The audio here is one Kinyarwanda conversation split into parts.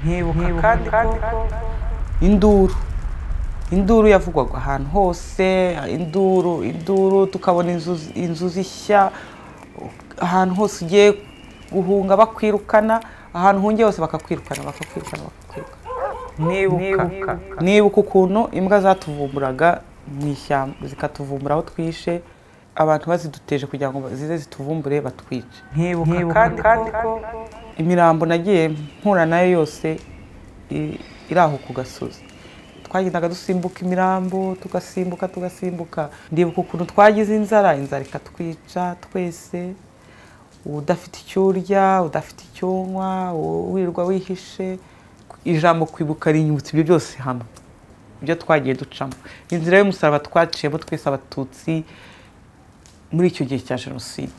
nkibuka kandi ko induru yavugwaga ahantu hose, induru tukabona inzu zishya ahantu hose ugiye guhunga bakwirukana, ahantu hungiye hose bakakwirukana. Nibuka ukuntu imbwa zatuvumburaga mu ishyamba zikatuvumbura aho twishe, abantu baziduteje kugira ngo zize zituvumbure batwice. Nkibuka kandi ko imirambo nagiye mpura nayo yose iri aho ku gasozi. Twagendaga dusimbuka imirambo, tugasimbuka. Ndibuka ukuntu twagize inzara ikatwica twese, udafite icyo urya, udafite icyo unywa, wirirwa wihishe. Ijambo kwibuka rinyibutsa ibyo byose hamwe, ibyo twagiye ducamo, inzira y'umusaraba twaciyemo twese abatutsi muri icyo gihe cya Jenoside.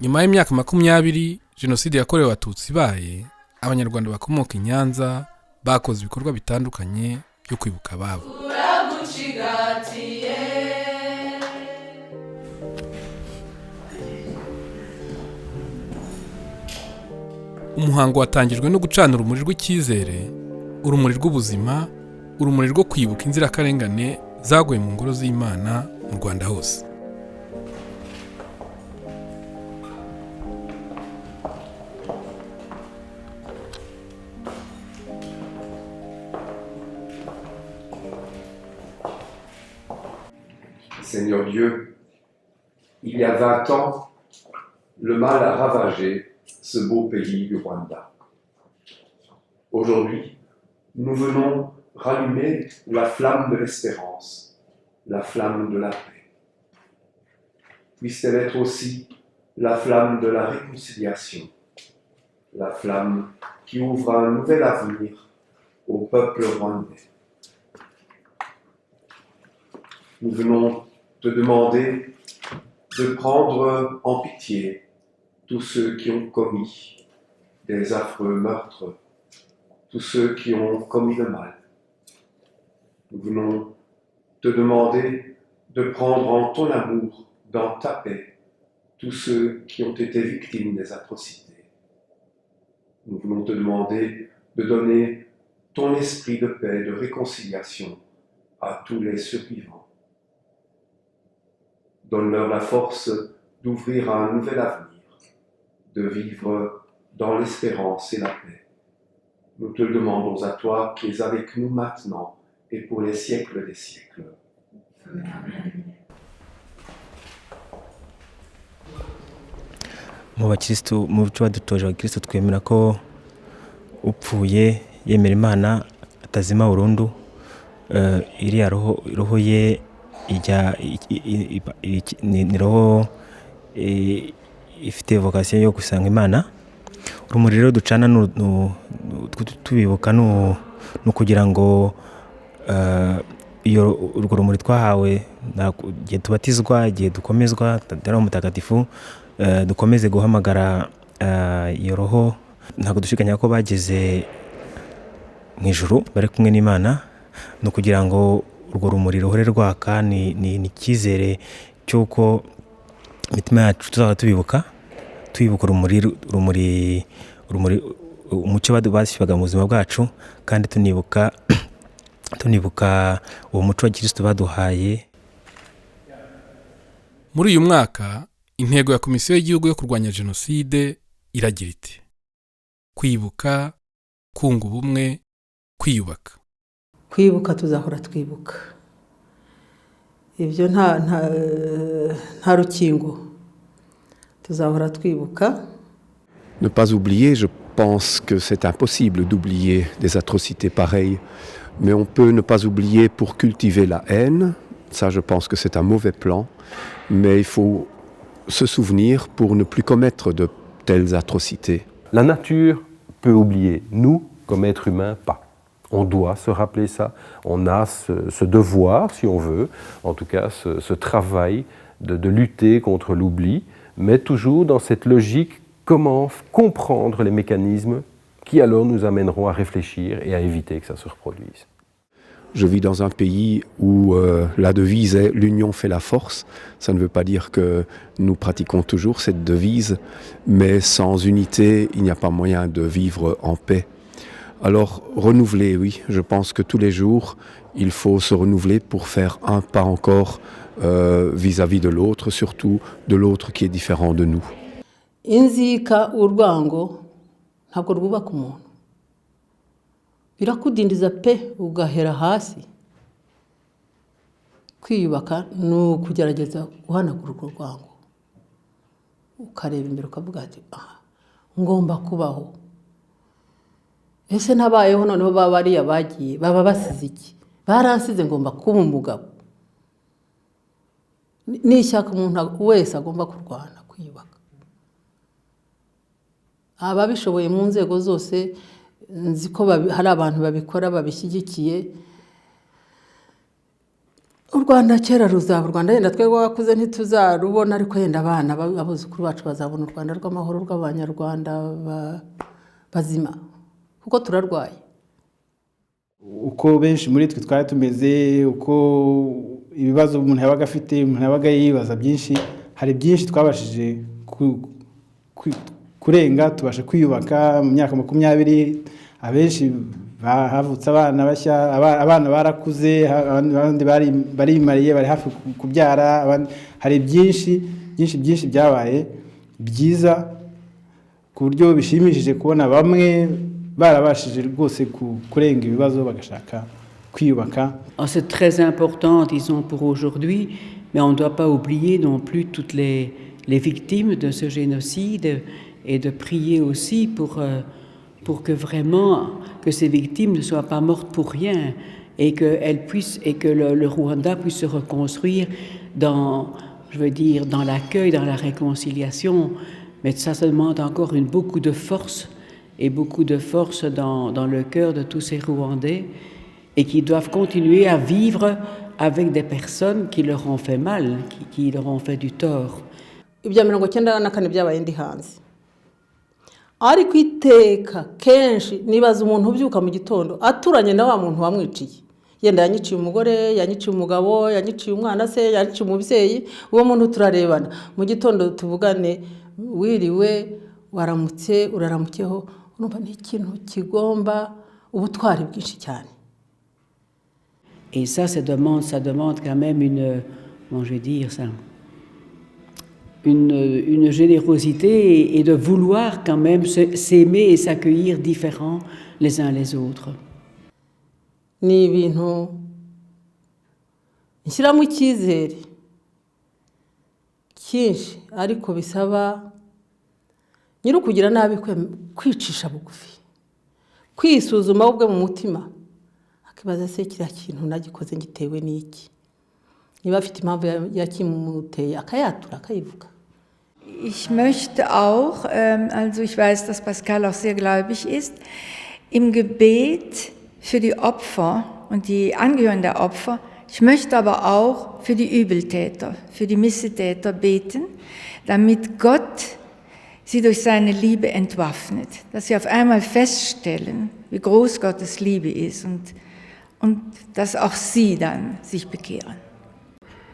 Nyuma y'imyaka 20 Jenoside yakorewe Abatutsi ibaye, Abanyarwanda bakomoka i Nyanza bakoze ibikorwa bitandukanye byo kwibuka ababo. Umuhango watangijwe no gucana urumuri rw'icyizere, urumuri rw'ubuzima, urumuri rwo kwibuka inzirakarengane zaguye mu ngoro z'Imana mu Rwanda hose. Seigneur Dieu, il y a 20 ans, le mal a ravagé ce beau pays du Rwanda. Aujourd'hui, nous venons rallumer la flamme de l'espérance, la flamme de la paix. Puisse-t-elle être aussi la flamme de la réconciliation, la flamme qui ouvre un nouvel avenir au peuple rwandais. Nous venons te demander de prendre en pitié tous ceux qui ont commis des affreux meurtres, tous ceux qui ont commis le mal. Nous venons te demander de prendre en ton amour, dans ta paix, tous ceux qui ont été victimes des atrocités. Nous voulons te demander de donner ton esprit de paix, de réconciliation à tous les survivants. Donne-leur la force d'ouvrir un nouvel avenir, de vivre dans l'espérance et la paix. Nous te le demandons à toi qui es avec nous maintenant et pour les siècles des siècles. Amen. Mu bakristo mu bice badutoje abakristo twemera ko upfuye yemera Imana atazima burundu, iriya roho ye ijya ni roho ifite vocation yo gusanga Imana. Urumuri rero ducana tubibuka no kugira ngo iyo urwo rumuri twahawe igihe tubatizwa, igihe dukomezwa Roho Mutagatifu, dukomeze guhamagara iyo roho. Ntabwo dushikanya ko bageze mu ijuru bari kumwe n'Imana, no kugira ngo urwo rumuri ruhore rwaka. Ni cyizere cyuko imitima yacu tuzaba tubibuka urumuri umucyo bashyiraga mu buzima bwacu, kandi tunibuka uwo muco wa Kristo baduhaye. Muri uyu mwaka intego ya Komisiyo y'Igihugu yo kurwanya Jenoside iragira iti: kwibuka, kunga ubumwe, kwiyubaka. Kwibuka tuzahora twibuka, ibyo nta rukingo, tuzahora twibuka. Ne pas oublier, je pense que c'est impossible d'oublier des atrocités pareilles Mais on peut ne pas oublier pour cultiver la haine. Ça, je pense que c'est un mauvais plan. Mais il faut se souvenir pour ne plus commettre de telles atrocités. La nature peut oublier, nous, comme êtres humains, pas. On doit se rappeler ça. On a ce devoir, si on veut, en tout cas ce travail de lutter contre l'oubli, mais toujours dans cette logique, comment comprendre les mécanismes qui alors nous amèneront à réfléchir et à éviter que ça se reproduise. Je vis dans un pays où la devise est « l'union fait la force ». Ça ne veut pas dire que nous pratiquons toujours cette devise, mais sans unité, il n'y a pas moyen de vivre en paix. Alors, renouveler, oui, je pense que tous les jours, il faut se renouveler pour faire un pas encore vis-à-vis de l'autre, surtout de l'autre qui est différent de nous. inzika urwango ntabwo rwubaka umuntu birakudindiza pe ugahera hasi kwiyubaka ni ukugerageza guhanagura urwo rwango ukareba imbere ukavuga ati aha ngomba kubaho ese nabayeho noneho baba bariya bagiye baba basize iki baransize ngomba kuba umugabo ni ishyaka umuntu wese agomba kurwana kwiyubaka ababishoboye mu nzego zose nzi ko hari abantu babikora babishyigikiye u Rwanda kera ruzaba u Rwanda yenda twebwe wakuze ntituzarubona ariko yenda abana abuzukuru bacu bazabona u Rwanda rw'amahoro rw'abanyarwanda bazima kuko turarwaye uko benshi muri twe twari tumeze uko ibibazo umuntu yabaga afite umuntu yabaga yibaza byinshi hari byinshi twabashije kurenga tubasha kwiyubaka mu myaka 20 abenshi havutse abana bashya abana barakuze abandi barimariye bari hafi kubyara hari byinshi byabaye byiza ku buryo bishimishije kubona bamwe barabashije rwose kurenga ibibazo bagashaka kwiyubaka. C'est très important disons pour aujourd'hui mais on ne doit pas oublier non plus toutes les victimes de ce génocide et de prier aussi pour que vraiment que ces victimes ne soient pas mortes pour rien et que le Rwanda puisse se reconstruire dans l'accueil, dans la réconciliation. Mais ça demande encore beaucoup de force et beaucoup de force dans le cœur de tous ces Rwandais et qui doivent continuer à vivre avec des personnes qui leur ont fait mal, qui leur ont fait du tort. ari kwiteka kenshi nibaza umuntu ubyuka mu gitondo aturanye na wa muntu wamwiciye yenda yanyiciye umugore yanyiciye umugabo yanyiciye umwana se yanyiciye umubyeyi uwo muntu turarebana mu gitondo tuvugane wiriwe waramutse uraramukeho urumva ni ikintu kigomba ubutwari bwinshi cyane. Et ça demande quand même une générosité et de vouloir quand même s'aimer et s'accueillir différents les uns les autres. Ni ibintu nshyiramo icyizere cyinshi ariko bisaba nyiri ukugira nabi kwicisha bugufi kwisuzuma ubwe mu mutima akibaza se kiriya kintu nagikoze ngitewe n'iki niba afite impamvu yakimuteye akayatura akayivuga. Ich möchte auch, also ich weiß, dass Pascal auch sehr gläubig ist, im Gebet für die Opfer und die Angehörigen der Opfer, ich möchte aber auch für die Übeltäter, für die Missetäter beten, damit Gott sie durch seine Liebe entwaffnet, dass sie auf einmal feststellen, wie groß Gottes Liebe ist und dass auch sie dann sich bekehren.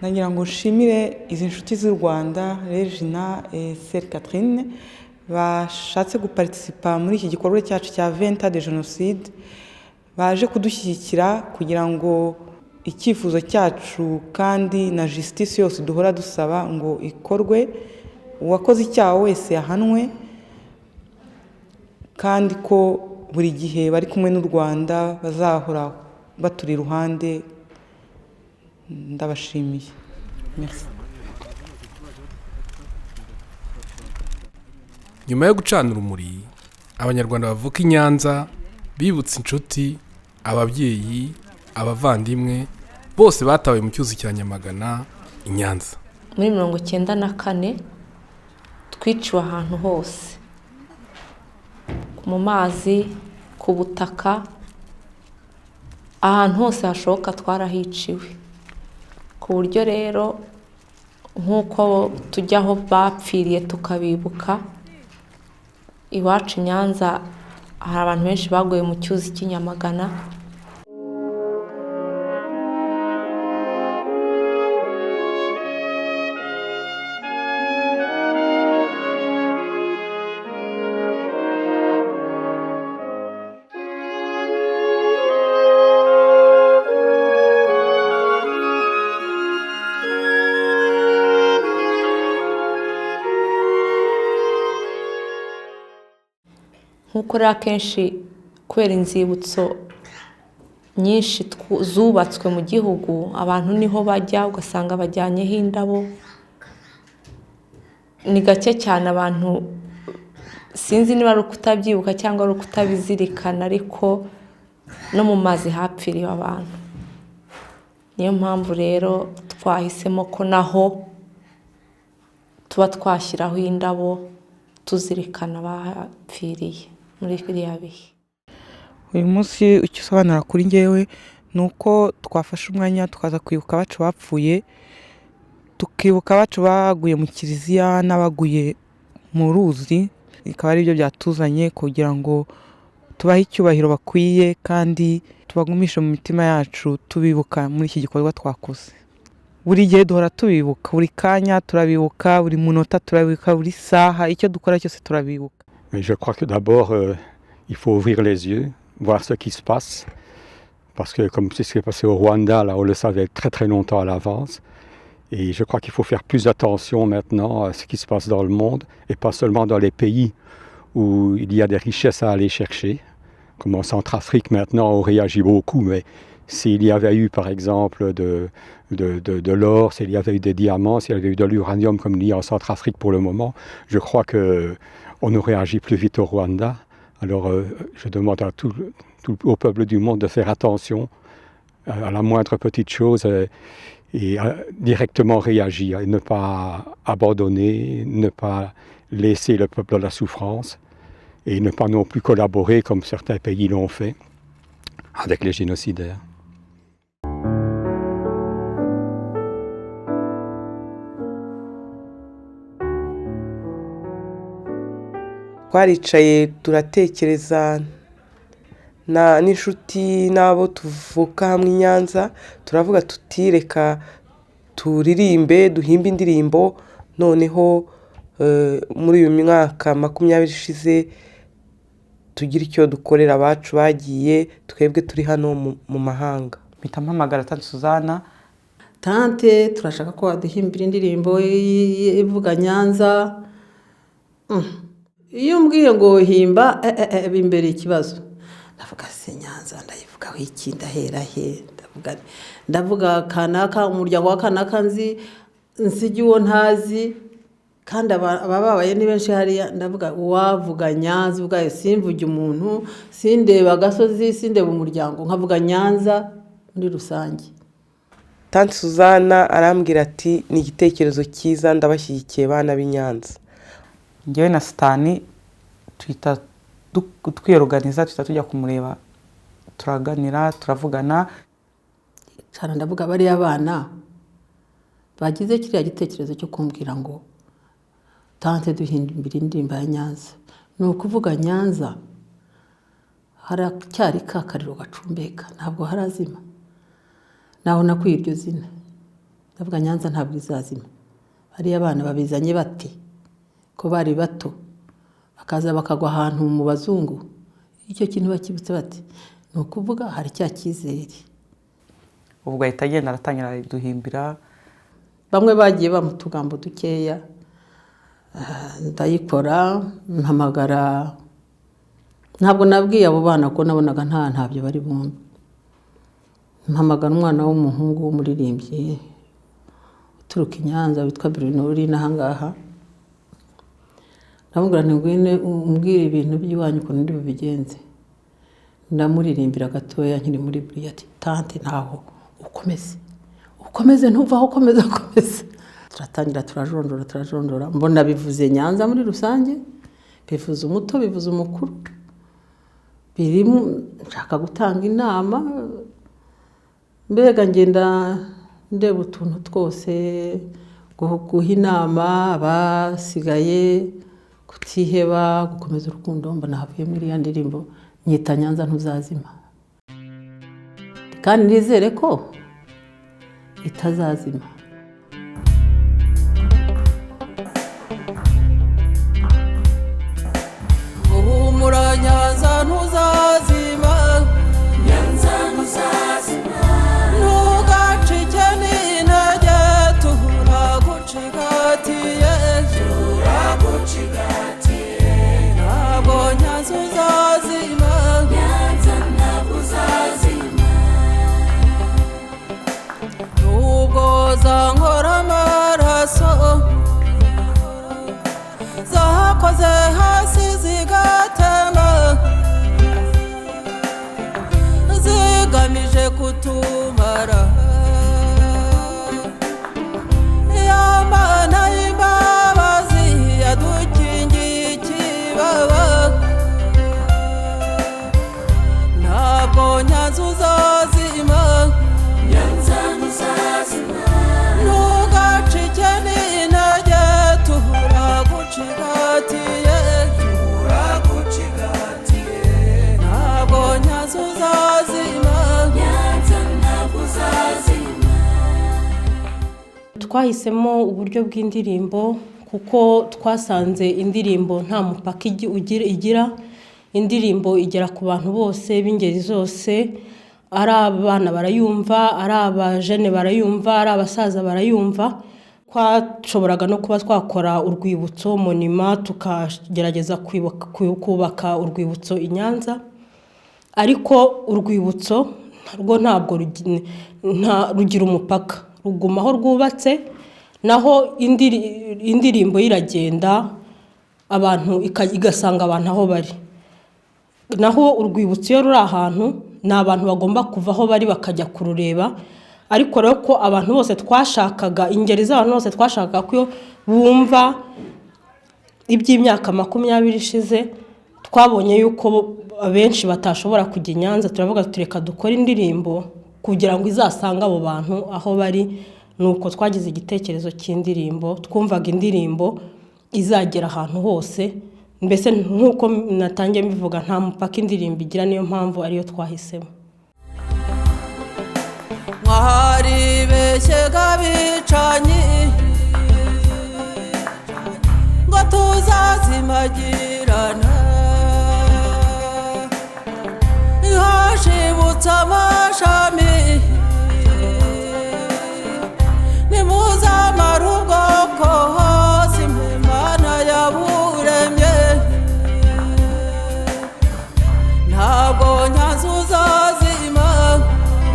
nagira ngo nshimire izi nshuti z'u Rwanda Regina Sœur Catherine bashatse guparticipa muri iki gikorwa cyacu cya 20 ans de génocide baje kudushyigikira kugira ngo icyifuzo cyacu kandi na justice yose duhora dusaba ngo ikorwe uwakoze icyaha wese yahanwe kandi ko buri gihe bari kumwe n'u Rwanda bazahora baturi iruhande. Ndabashimiye. Merci. nyuma yo gucana urumuri abanyarwanda bavuka i Nyanza bibutse inshuti ababyeyi, abavandimwe bose batawe mu cyuzi cya Nyamagana i Nyanza. Muri 1994 twiciwe ahantu hose, mu mazi, ku butaka, ahantu hose hashoboka twarahiciwe, ku buryo rero nk'uko tujya aho bapfiriye tukabibuka, iwacu Nyanza hari abantu benshi baguye mu cyuzi cy'Inyamagana. Nk'uko rero akenshi kubera inzibutso nyinshi zubatswe mu gihugu, abantu niho bajya ugasanga bajyanyeho indabo. Ni gake cyane abantu, sinzi niba ari ukutabyibuka cyangwa ari ukutabizirikana, ariko no mu mazi hapfiriye abantu. Niyo mpamvu rero twahisemo ko naho tuba twashyiraho indabo tuzirikana abapfiriye muri kiriya bihe. Uyu munsi icyo usobanura kuri njyewe ni uko twafashe umwanya tukaza kwibuka abacu bapfuye, tukibuka abacu baguye mu kiliziya n'abaguye mu ruzi, bikaba ari byo byatuzanye kugira ngo tubahe icyubahiro bakwiye kandi tubagumishe mu mitima yacu tubibuka muri iki gikorwa twakoze. Buri gihe duhora tubibuka, buri kanya turabibuka, buri munota turabibuka, buri saha, icyo dukora cyose turabibuka. Mais je crois que d'abord, il faut ouvrir les yeux, voir ce qui se passe. Parce que comme ce qui s'est passé au Rwanda, là, on le savait très très longtemps à l'avance. Et je crois qu'il faut faire plus attention maintenant à ce qui se passe dans le monde, et pas seulement dans les pays où il y a des richesses à aller chercher. Comme en Centrafrique maintenant, on réagit beaucoup, mais s'il y avait eu par exemple de l'or, s'il y avait eu des diamants, s'il y avait eu de l'uranium comme il y a en Centrafrique pour le moment, je crois qu'on aurait agi plus vite au Rwanda. Alors je demande à tout au peuple du monde de faire attention à la moindre petite chose et directement réagir et ne pas abandonner, ne pas laisser le peuple dans la souffrance et ne pas non plus collaborer comme certains pays l'ont fait avec les génocidaires. Twaricaye turatekereza n'inshuti n'abo tuvuka hamwe i Nyanza, turavuga tuti reka turirimbe, duhimbe indirimbo, noneho muri uyu mwaka 20 ishize tugira icyo dukorera abacu bagiye, twebwe turi hano mu mahanga. Mpita mpamagara Tante Suzana. Tante, turashaka ko waduhimbira indirimbo ivuga Nyanza. Iyo mbwiye ngo himba imbere ikibazo, ndavuga se Nyanza ndayivuga wiki ndahera he, ndavuga kanaka, umuryango wa kanaka nzi nsigi uwo ntazi, kandi ababaye ni benshi hariya, ndavuga wavuga Nyanza ubwayo, simvuge umuntu, sindeba agasozi, sindeba umuryango, nkavuga Nyanza muri rusange. Tante Suzana arambwira ati ni igitekerezo cyiza, ndabashyigikiye bana b'i Nyanza. Njyewe na Sitani twita twiyorganiza, twita tujya kumureba, turaganira, turavugana. Cyane ndavuga bariya abana bagize kiriya gitekerezo cyo kumbwira ngo Tante duhimbira indirimbo ya Nyanza. Ni ukuvuga Nyanza haracyari kakariro gacumbeka, ntabwo harazima. Naho nakuye iryo zina, ndavuga Nyanza ntabwo izazima. Bariya abana babizanye bati ko bari bato bakaza bakagwa ahantu mu bazungu, icyo kintu bakibutse bati ni ukuvuga hari cya cyizere. Ubwo ahita agenda aratangira duhimbira. Bamwe bagiye bamutugambo dukeya, ndayikora, mpamagara. Ntabwo nabwiye abo bana ko nabonaga ntabyo bari bumve. Mpamagara umwana w'umuhungu w'umuririmbyi uturuka i Nyanza witwa Bruno uri n'ahangaha, ndamubwira nti ngwine umbwire ibintu by'iwanyu ukuntu ndi bubigenze. ndamuririmbira gatoya nkiri muri buriya ati tante ntaho ukomeze ntuvaho ukomeze turatangira turajondora mbona bivuze Nyanza muri rusange, bivuze umuto, bivuze umukuru, birimo nshaka gutanga inama, mbega ngenda ndeba utuntu twose, guha inama abasigaye, kutiheba, gukomeza urukundo. Mbona havuye muri ya ndirimbo nyita Nyanza ntuzazima, kandi nizere ko itazazima. Humura Nyanza ntuzazima, Nyanza ntuzazima, ntugacike n'intege, turagucigatiye, ntabwo Nyanza uzazima, Nyanza ntabwo uzazima, nubwo zankora amaraso zakoze hasi zigatema, zigamije kutumara, ya Mana y'imbabazi yadukingiye ikibaba, ntabwo Nyanza uzazima, Nyanza ntuzazima, ntugacike n'intege, turagucigatiye, ntabwo Nyanza uzazima, Nyanza ntabwo uzazima. Twahisemo uburyo bw'indirimbo kuko twasanze indirimbo nta mupaka igira, indirimbo igera ku bantu bose b'ingeri zose, ari abana barayumva, ari abajene barayumva, ari abasaza barayumva. Twashoboraga no kuba twakora urwibutso monima, tukagerageza kubaka urwibutso i Nyanza, ariko urwibutso rwo ntabwo rugira umupaka, ruguma aho rwubatse, naho indirimbo iragenda abantu igasanga abantu aho bari, naho urwibutso iyo ruri ahantu ni abantu bagomba kuva aho bari bakajya kurureba. Ariko rero ko abantu bose twashakaga, ingeri z'abantu bose twashakaga ko bumva iby'imyaka 20 ishize, twabonye yuko abenshi batashobora kujya i Nyanza, turavuga tureka dukora indirimbo kugira ngo izasanga abo bantu aho bari. Nuko twagize igitekerezo cy'indirimbo, twumvaga indirimbo izagera ahantu hose, mbese nkuko natangiye mbivuga nta mupaka indirimbo igira, niyo mpamvu ariyo twahisemo. Mwaribeshyaga bicanyi ngo tuzazimagirana, hashibutse amashami, nimuzamara ubwoko hose Imana yaburemye, ntabwo Nyanza uzazima,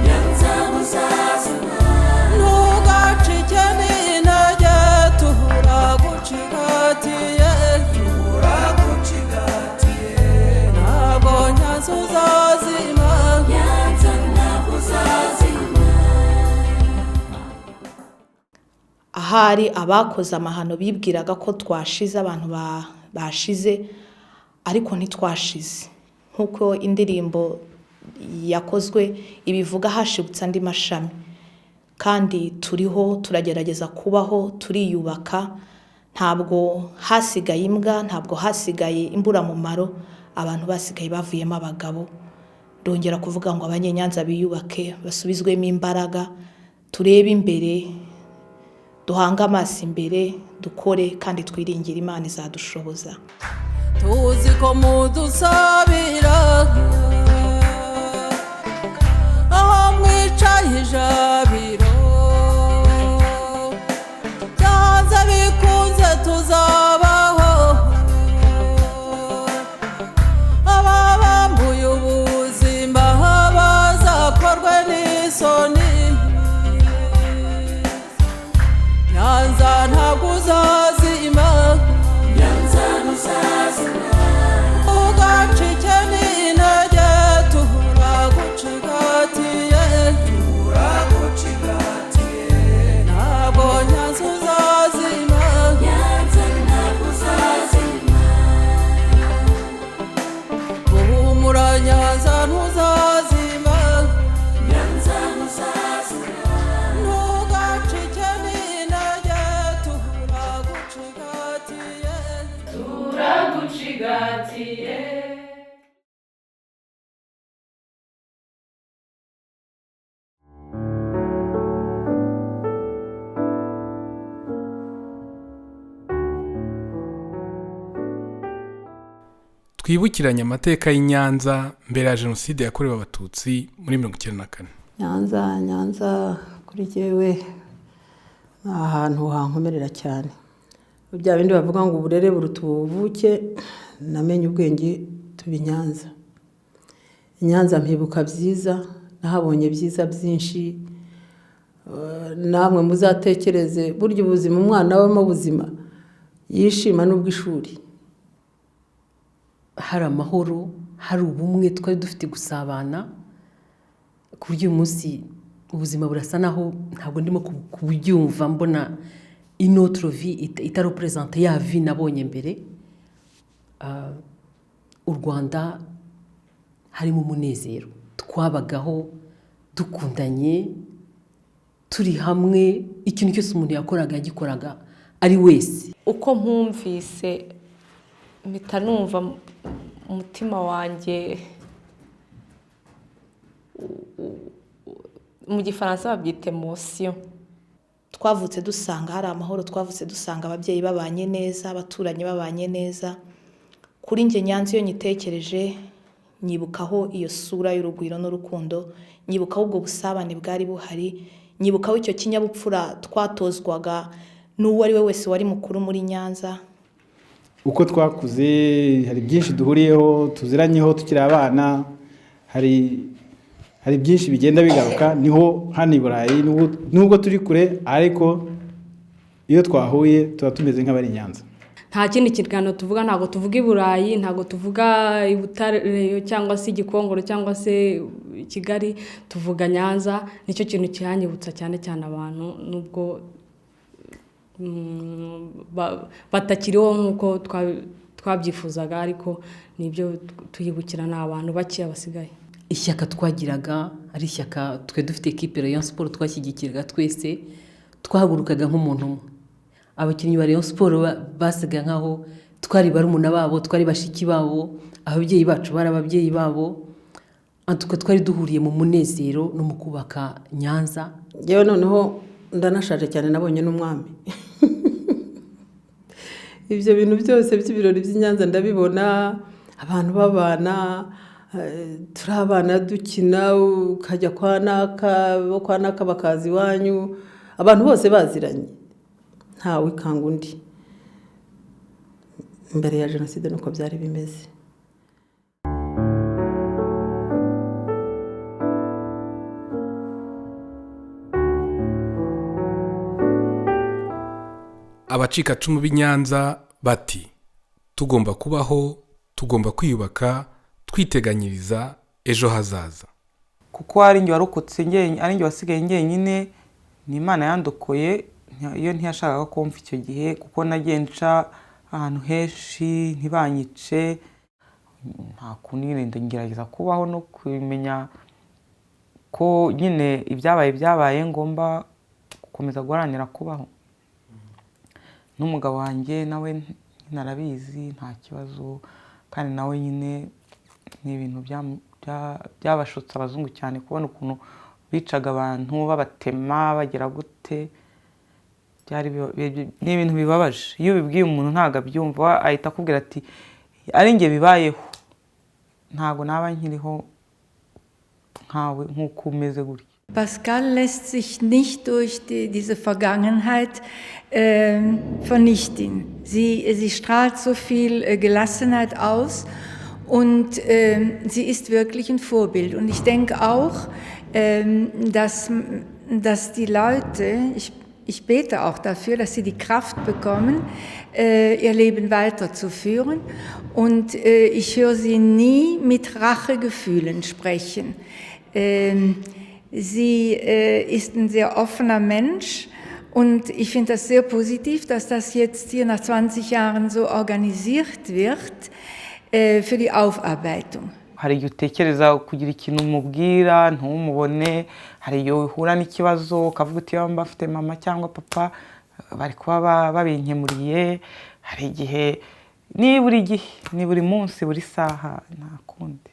Nyanza ntuzazima, ntugacike n'intege, turagucigatiye, ntabwo Nyanza uzazima, Nyanza ntabwo uzazima. Ahari abakoze amahano bibwiraga ko twashize, abantu bashize, ariko ntitwashize. Nkuko indirimbo yakozwe ibivuga, hashibutse andi mashami, kandi turiho turagerageza kubaho, turiyubaka, ntabwo hasigaye imbwa, ntabwo hasigaye imburamumaro, abantu basigaye bavuyemo abagabo. Ndongera kuvuga ngo abanyenyanza biyubake, basubizwemo imbaraga, turebe imbere, duhanga amaso imbere, dukore kandi twiringira Imana izadushoboza. Tuzi ko mudusabira aho mwicaye ijabiro, byanze bikunze tuzabaho, ababambuye ubuzima bazakorwe n'isoni, Nyanza ntabwo uzazima, Nyanza ntuzazima, ugacike n'intege, twibukiranye amateka y'i Nyanza mbere ya jenoside yakorewe abatutsi muri 1994. Nyanza kuri jyewe ni ahantu hankomerera cyane. Bya bindi bavuga ngo uburere buruta ubuvuke, namenye ubwenge tuba i Nyanza. I Nyanza mpibuka byiza, nahabonye byiza byinshi. Namwe muzatekereze burya ubuzima umwana w'amo buzima yishima n'ubw'ishuri. Hari amahoro, hari ubumwe twari dufite gusabana, ku buryo uyu munsi ubuzima burasa naho ntabwo ndimo kubyumva mbona inautre vie itarepresente ya vie nabonye mbere. U Rwanda harimo umunezero, twabagaho dukundanye, turi hamwe, ikintu cyose umuntu yakoraga yagikoraga ari wese. Uko mpumvise mpita numva umutima wanjye, mu gifaransa babyita emotion. Twavutse dusanga hari amahoro, twavutse dusanga ababyeyi babanye neza, abaturanyi babanye neza. Kuri njye Nyanza iyo nyitekereje nyibukaho iyo sura y'urugwiro n'urukundo, nyibukaho ubwo busabane bwari buhari, nyibukaho icyo kinyabupfura twatozwaga n'uwo ari we wese wari mukuru muri Nyanza. Uko twakuze hari byinshi duhuriyeho, tuziranyeho tukiri abana, hari byinshi bigenda bigaruka. Niho hano i Burayi nubwo turi kure, ariko iyo twahuye tuba tumeze nk'abari Nyanza. Nta kindi kiganiro tuvuga, ntabwo tuvuga i Burayi, ntabwo tuvuga i Butare cyangwa se Gikongoro cyangwa se Kigali, tuvuga Nyanza. Nicyo kintu cyanyibutsa cyane cyane abantu nubwo batakiriho nk'uko twabyifuzaga, ariko nibyo tuyibukirana abantu bake basigaye. Ishyaka twagiraga ari ishyaka twe dufite equipe Rayon Sport twashyigikiraga twese, twahagurukaga nk'umuntu umwe. Abakinnyi ba Rayon Sport basiga nkaho twari barumuna babo, twari bashiki babo, ababyeyi bacu bari ababyeyi babo. Antuka twari duhuriye mu munezero no mu kubaka Nyanza. Yewe noneho ndanashaje cyane, nabonye n'umwami. Ibyo bintu byose by'ibirori by'i Nyanza ndabibona, abantu babana, turi abana dukina, ukajya kwa naka bakaza iwanyu, abantu bose baziranye, ntawe ikanga undi. Mbere ya jenoside nuko byari bimeze. Abacikacumu b'i Nyanza bati tugomba kubaho, tugomba kwiyubaka, twiteganyiriza ejo hazaza. Kuko ari njye warokotse, ari njye wasigaye njyenyine, ni Imana yandokoye. Iyo ntiyashakaga kumva icyo gihe, kuko nagenca ahantu henshi ntibanyice. Nta kundi nyine ngerageza kubaho no kumenya ko nyine ibyabaye ngomba gukomeza guharanira kubaho. N'umugabo wanjye nawe narabizi nta kibazo, kandi nawe nyine ni ibintu byabashutse abazungu cyane, kubona ukuntu bicaga abantu babatema bagira gute. Ni ibintu bibabaje. Iyo ubibwiye umuntu ntabwo abyumva, ahita akubwira ati ari njye bibayeho, ntabwo naba nkiriho nkawe nk'uko umeze gutya. Pascal lässt sich nicht durch diese Vergangenheit vernichten. Sie strahlt so viel Gelassenheit aus und sie ist wirklich ein Vorbild. Und ich denke auch, dass die Leute, ich bete auch dafür, dass sie die Kraft bekommen, ihr Leben weiterzuführen. Und ich höre sie nie mit Rachegefühlen sprechen. Sie ist ein sehr offener Mensch und ich finde das sehr positiv, dass das jetzt hier nach 20 Jahren so organisiert wird für die Aufarbeitung. Hari igihe utekereza kugira ikintu umubwira ntumubone, hari igihe uhura n'ikibazo ukavuga uti yaba mbafite mama cyangwa papa bari kuba babinkemuriye. Hari igihe ni buri munsi buri saha nta kundi.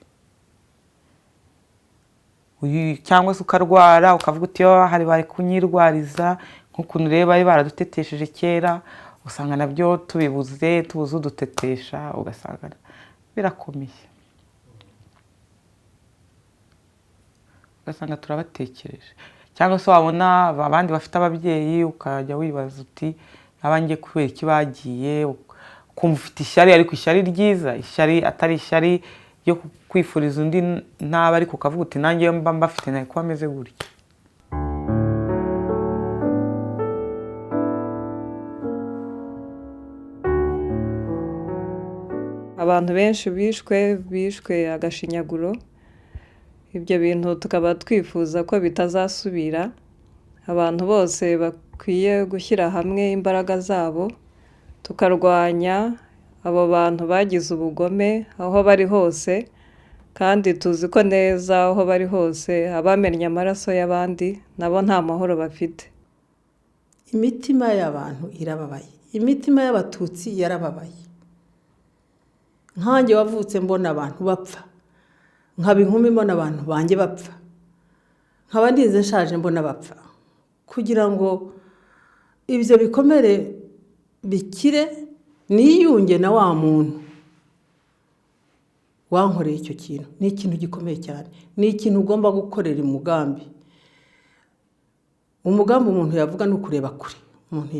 Cyangwa se ukarwara ukavuga uti hari bari kunyirwariza, nk'ukuntu rero bari baradutetesheje kera, usanga nabyo tubuze udutetesha, ugasanga birakomeye ugasanga turabatekereje cyangwa se wabona abandi bafite ababyeyi ukajya wibaza uti abanjye kubera iki bagiye ukumva ufite ishyari ariko ishyari ryiza ishyari atari ishyari yo kwifuriza undi nabi ariko ukavuga uti nanjye mba mbafite nawe kuba ameze gutya. abantu benshi bishwe agashinyaguro, ibyo bintu tukaba twifuza ko bitazasubira. Abantu bose bakwiye gushyira hamwe imbaraga zabo tukarwanya abo bantu bagize ubugome aho bari hose, kandi tuzi ko neza aho bari hose abamennye amaraso y'abandi nabo nta mahoro bafite. Imitima y'abantu irababaye, imitima y'abatutsi yarababaye. Nkanjye wavutse mbona abantu bapfa, nkaba inkumi mbona abantu banjye bapfa, nkaba ndize nshaje mbona bapfa. Kugira ngo ibyo bikomere bikire niyunge na wa muntu wankoreye icyo kintu, ni ikintu gikomeye cyane, ni ikintu ugomba gukorera umugambi. Umugambi umuntu yavuga ni ukureba kure, umuntu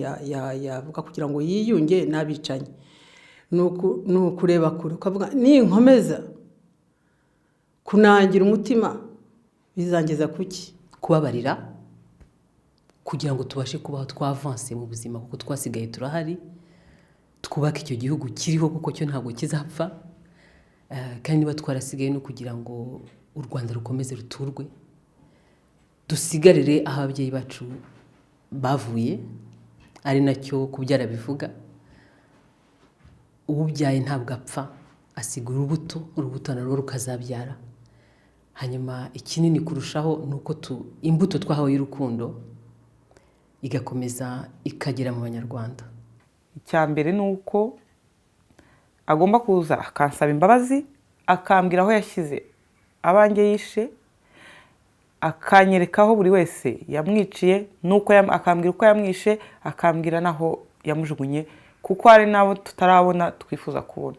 yavuga kugira ngo yiyunge n'abicanyi, ni ukureba kure ukavuga ninkomeza kunangira umutima bizangeza kuki? Kubabarira kugira ngo tubashe kubaho twavanse mu buzima, kuko twasigaye turahari, twubaka icyo gihugu kiriho kuko cyo ntabwo kizapfa, kandi niba twarasigaye no kugira ngo u Rwanda rukomeze ruturwe, dusigarire aho ababyeyi bacu bavuye, ari nacyo kubyara bivuga. Ububyaye ntabwo apfa, asiga urubuto narwo rukazabyara. Hanyuma ikinini kurushaho ni uko imbuto twahawe y'urukundo igakomeza ikagera mu Banyarwanda. Icya mbere ni uko agomba kuza akansaba imbabazi, akambwira aho yashyize abanjye yishe, akanyereka aho buri wese yamwiciye, nuko akambwira uko yamwishe, akambwira naho yamujugunye, kuko hari nabo tutarabona twifuza kubona.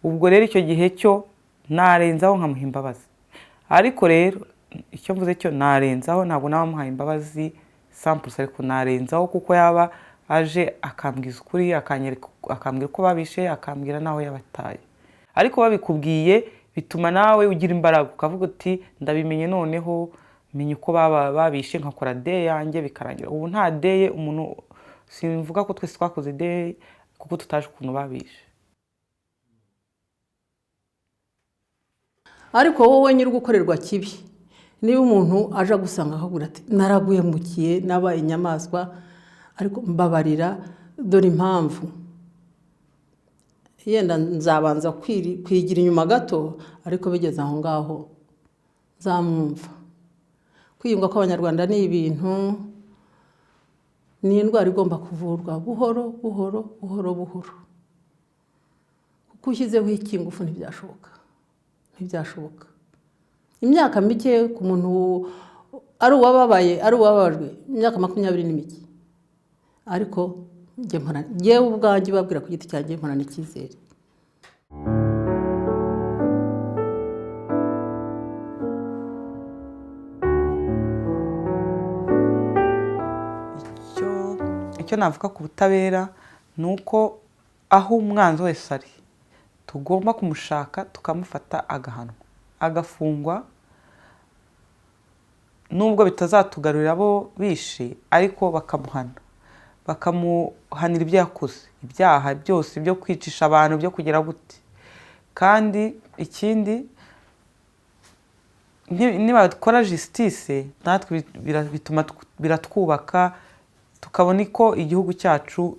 Ubwo rero icyo gihe cyo narenzaho nkamuha imbabazi. Ariko rero icyo mvuze cyo narenzaho, ntabwo namuhaye imbabazi samples, ariko narenzaho kuko yaba aje akambwiza ukuri, akambwira uko babishe, akambwira naho yabataye. Ariko babikubwiye bituma nawe ugira imbaraga, ukavuga uti ndabimenye noneho menye uko babishe, nkakora day yanjye bikarangira. Ubu nta day umuntu, simvuga ko twese twakoze day kuko tutaje ukuntu babishe. Ariko wowe nyiri gukorerwa kibi, niba umuntu aje gusanga akagura ati naraguhemukiye nabaye inyamaswa, ariko mbabarira dore impamvu, yenda nzabanza kwigira inyuma gato, ariko bigeze aho ngaho nzamwumva. Kwiyunga kw'Abanyarwanda ni ibintu, ni indwara igomba kuvurwa buhoro buhoro buhoro buhoro, kuko ushyizeho ikingufu ntibyashoboka. Imyaka mike ku muntu ari uwababaye, ari uwababajwe, imyaka 20 ni mike, ariko njyewe ubwanjye babwira ku giti cyanjye mpora n'icyizere. Icyo navuga ku butabera ni uko aho umwanzi wese ari tugomba kumushaka, tukamufata, agahanwa, agafungwa, nubwo bitazatugarurira abo bishe, ariko bakamuhana, bakamuhanira ibyo yakoze, ibyaha byose byo kwicisha abantu, byo kugira gute. Kandi ikindi, niba dukora justice natwe bituma biratwubaka, tukabona ko igihugu cyacu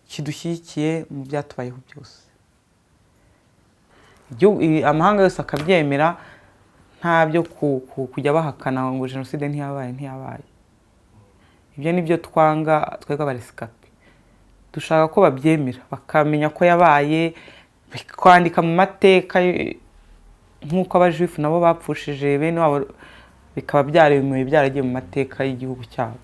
kidushyigikiye mu byatubayeho byose. Amahanga yose akabyemera, ntabyo kujya bahakana ngo jenoside ntiyabaye. Ibyo nibyo twanga twebwe abaresikape. Dushaka ko babyemera, bakamenya ko yabaye, kwandika mu mateka nk'uko abajuifu nabo bapfushije bene wabo, bikaba byaremewe, byaragiye mu mateka y'igihugu cyabo.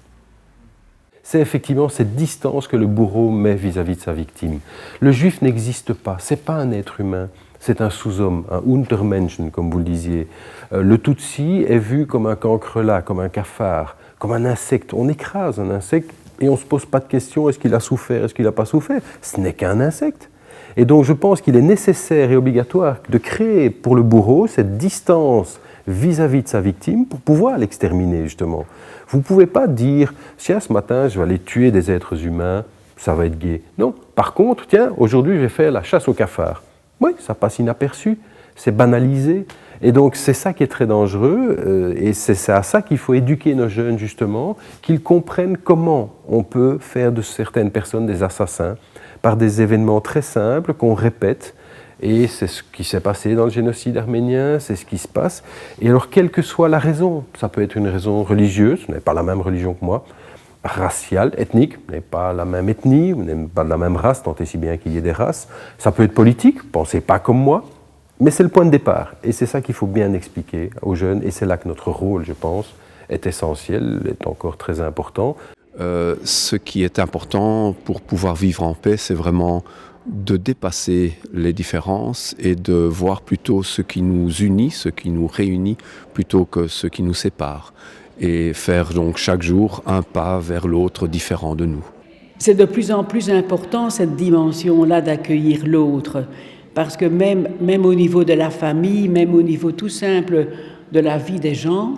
C'est effectivement cette distance que le bourreau met vis-à-vis de sa victime. Le juif n'existe pas, c'est pas un être humain. c'est un sous-homme, un Untermenschen, comme vous le disiez. Le Tutsi est vu comme un cancrelat, comme un cafard, comme un insecte. On écrase un insecte et on ne se pose pas de questions, est-ce qu'il a souffert, est-ce qu'il n'a pas souffert? Ce n'est qu'un insecte. Et donc je pense qu'il est nécessaire et obligatoire de créer pour le bourreau cette distance vis-à-vis de sa victime pour pouvoir l'exterminer justement. Vous ne pouvez pas dire, tiens, ce matin je vais aller tuer des êtres humains, ça va être gai. Non, par contre, tiens, aujourd'hui je vais faire la chasse aux cafards. Oui, ça passe inaperçu, c'est banalisé. Et donc c'est ça qui est très dangereux et c'est à ça qu'il faut éduquer nos jeunes justement, qu'ils comprennent comment on peut faire de certaines personnes des assassins par des événements très simples qu'on répète. Et c'est ce qui s'est passé dans le génocide arménien, c'est ce qui se passe. Et alors quelle que soit la raison, ça peut être une raison religieuse, vous n'avez pas la même religion que moi, raciale, ethnique, vous n'avez pas la même ethnie, vous n'avez pas de la même race, tant et si bien qu'il y ait des races. Ça peut être politique, pensez pas comme moi, mais c'est le point de départ. Et c'est ça qu'il faut bien expliquer aux jeunes, et c'est là que notre rôle, je pense, est essentiel, est encore très important. Ce qui est important pour pouvoir vivre en paix, c'est vraiment de dépasser les différences et de voir plutôt ce qui nous unit, ce qui nous réunit, plutôt que ce qui nous sépare. Et faire donc chaque jour un pas vers l'autre différent de nous. C'est de plus en plus important cette dimension-là d'accueillir l'autre, parce que même au niveau de la famille, même au niveau tout simple de la vie des gens,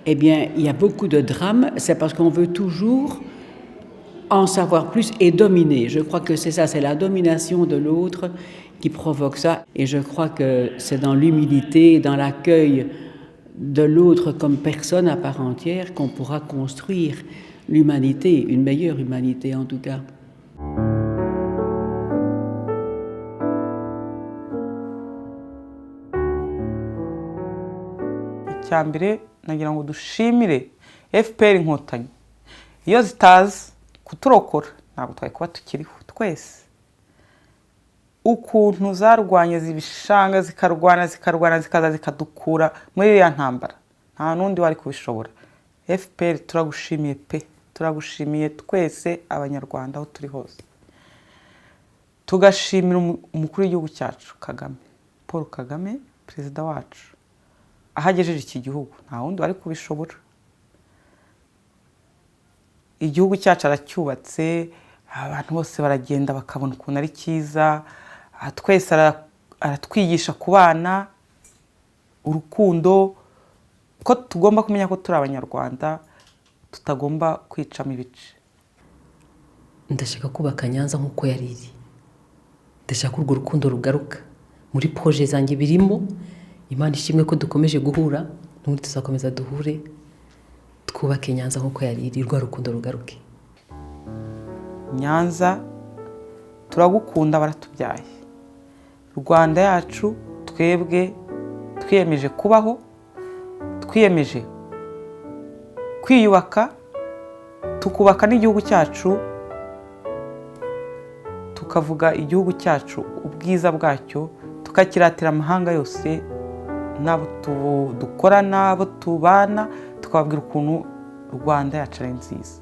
eh bien, il y a beaucoup de drames, c'est parce qu'on veut toujours en savoir plus et dominer. Je crois que c'est ça, c'est la domination de l'autre qui provoque ça. Et je crois que c'est dans l'humilité, dans l'accueil de l'autre comme personne à part entière qu'on pourra construire l'humanité, une meilleure humanité en tout cas. icyambere nagira ngo dushimire FPR inkotanyi iyo zitazi kuturokora ntabwo twari kuba tukiriho twese ukuntu zarwanye zibishanga zikarwana zikaza zikadukura muri iriya ntambara nta n'undi wari kubishobora. FPR turagushimiye pe, turagushimiye twese abanyarwanda aho turi hose, tugashimira umukuru w'igihugu cyacu Kagame, Paul Kagame, perezida wacu ahagejeje iki gihugu nta wundi wari kubishobora. Igihugu cyacu aracyubatse, abantu bose baragenda bakabona ukuntu ari cyiza, twese aratwigisha kubana urukundo, ko tugomba kumenya ko turi abanyarwanda tutagomba kwicamo ibice. Ndashaka kubaka Nyanza nk'uko yari iri, ndashaka urwo rukundo rugaruka muri proje zanjye birimo. Imana ishimwe ko dukomeje guhura, n'ubundi tuzakomeza duhure twubake Nyanza nk'uko yari iri, rwa rukundo rugaruke. Nyanza turagukunda, baratubyaye. Rwanda yacu twebwe twiyemeje kubaho, twiyemeje kwiyubaka, tukubaka n'igihugu cyacu, tukavuga igihugu cyacu ubwiza bwacyo, tukakiratira amahanga yose, n'abo dukorana, abo tubana, tukababwira ukuntu Rwanda yacu ari nziza.